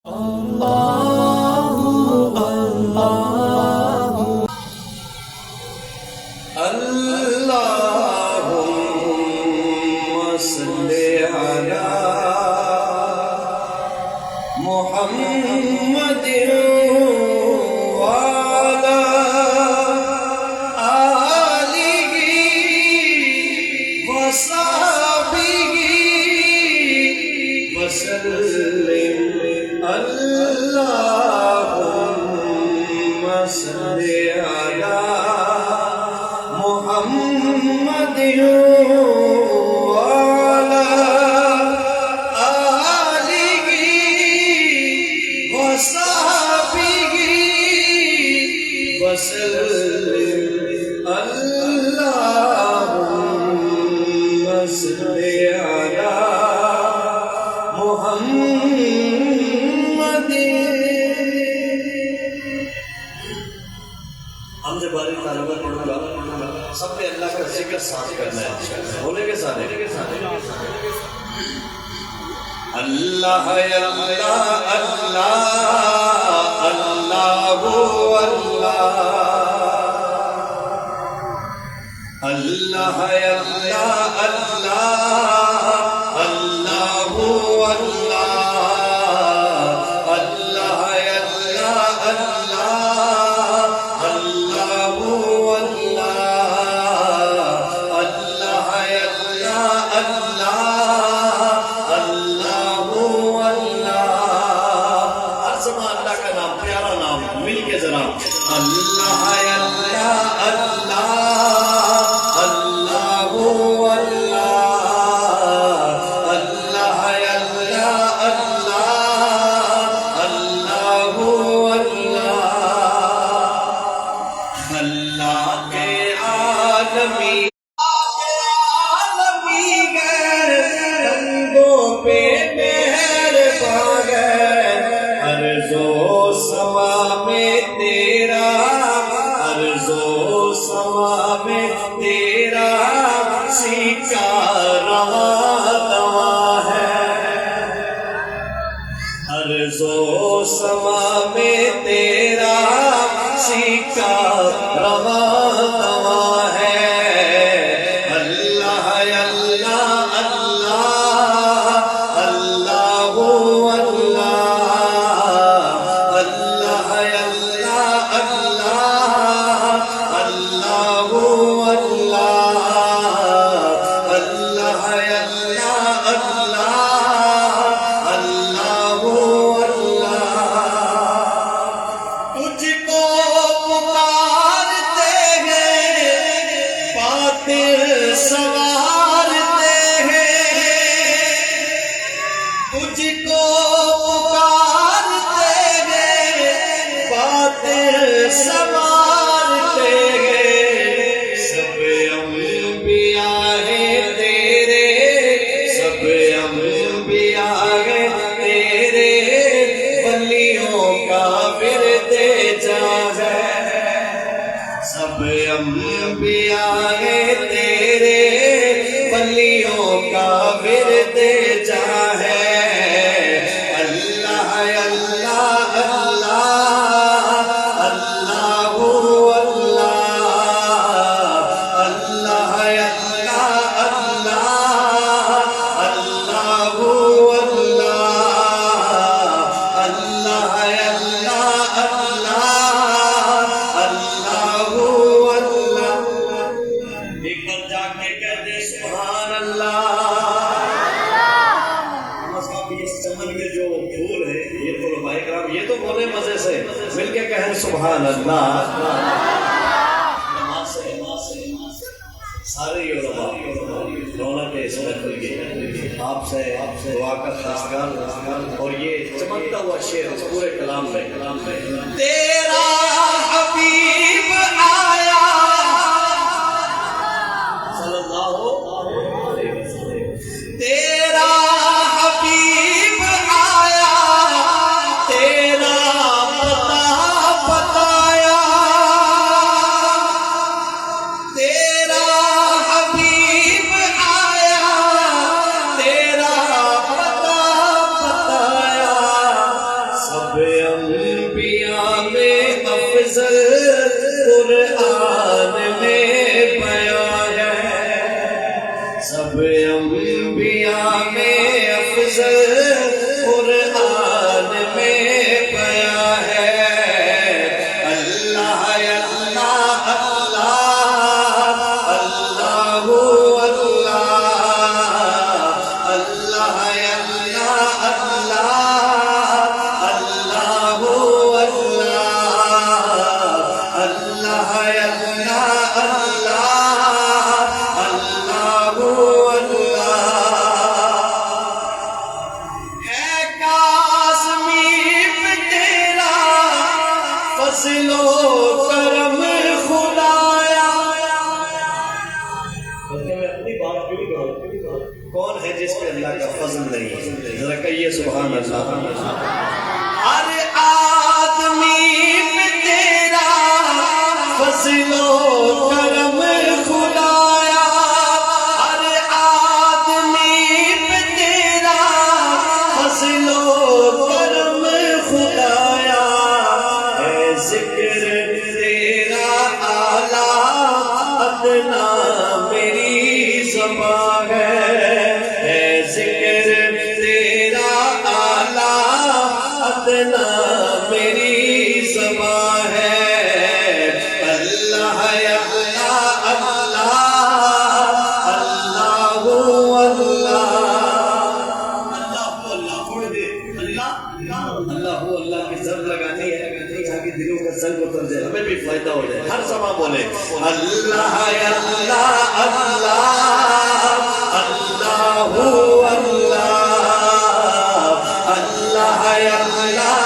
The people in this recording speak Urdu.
اللهم صل على محمد وعلى آله وصحبه وسلم اللهم صل على محمد وعلى آله وصحبه وسلم اللهم صل على محمد. ہم سے باری طالبہ پڑھوں گا، سب نے اللہ کا ذکر ساتھ کرنا ہے، بولے گے ساتھ اللہ اللہ اللہ اللہ اللہ اللہ اللہ سبحان اللہ. سارے علماء رونق اسمت کے آپ سے دعا کا خاصگار اور یہ چمکتا ہوا شعر اس پورے کلام میں تیرا حبیب آیا صلی اللہ علیہ وسلم، تیرا حبیب آیا، تیرا افضل قرآن میں بیان ہے، سب انبیاء میں افضل قرآن میں بیان ہے۔ اللہ اللہ اللہ اللہ اللہ اللہ فضل و کرم خدایا۔ بلکہ میں اپنی بات کیوں کروں؟ کون ہے جس پہ اللہ کا فضل نہیں ہے؟ ذرا کہیے سبحان اللہ۔ ہر آدمی پہ تیرا فضل و کرم خدایا، ہر آدمی پہ تیرا فضل و کرم خدایا۔ ذکر تیرا اعلیٰ ادنا میری زبان ہے، ذکر تیرا اعلیٰ ادنا میری زبان ہے۔ اللہ اللہ اللہ اللہ اللہ اللہ کی ضرب لگانی ہے تاکہ دلوں کا زنگ اتر جائے، ہمیں بھی فائدہ ہو جائے۔ ہر زمان بولے اللہ اللہ اللہ اللہ اللہ اللہ اللہ